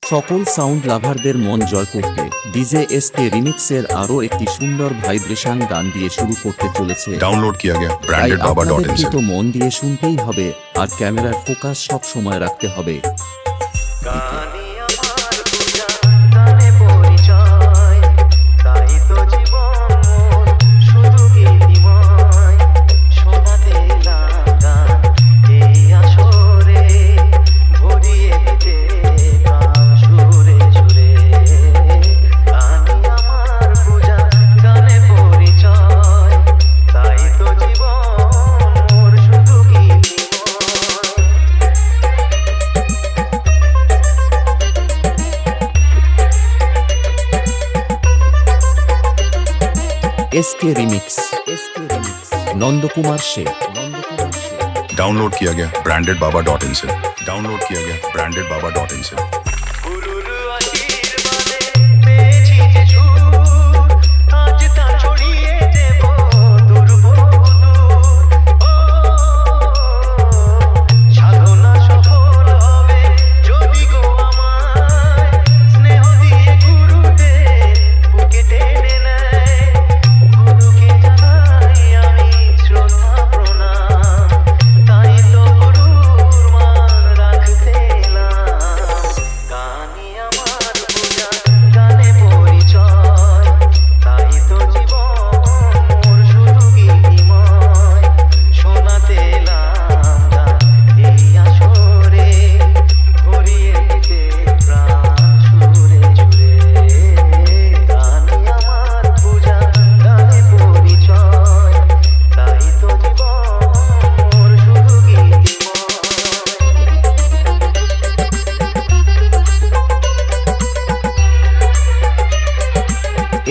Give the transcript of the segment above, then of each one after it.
সকল সাউন্ড লাভারদের মন জয় করতে ডিজে এসকে রিমিক্সের আরও একটি সুন্দর ভাইব্রেশন গান দিয়ে শুরু করতে চলেছে। डाउनलोड किया गया ब्रांडेड बाबा डॉट इन से। তো মন দিয়ে শুনতেই হবে আর ক্যামেরার ফোকাস সব সময় রাখতে হবে। एसके रिमिक्स नंद कुमार से डाउनलोड किया गया ब्रांडेड बाबा डॉट इन से। डाउनलोड किया गया ब्रांडेड बाबा डॉट इन से।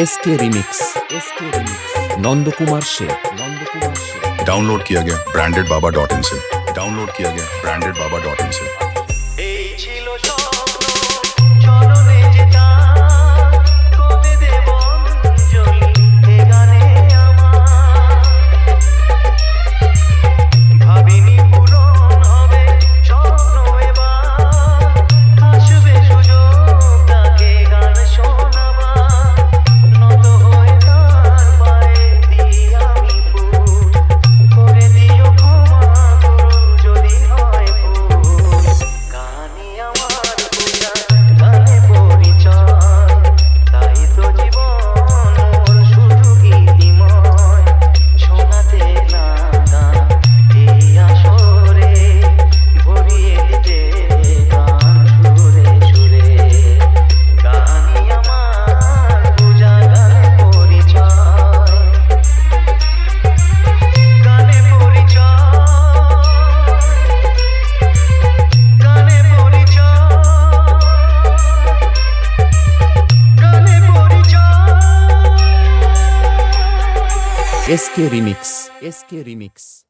एसके रिमिक्स नंद कुमार से डाउनलोड किया गया ब्रांडेड बाबा डॉट इन से। डाउनलोड किया गया ब्रांडेड बाबा डॉट इन से। SK remix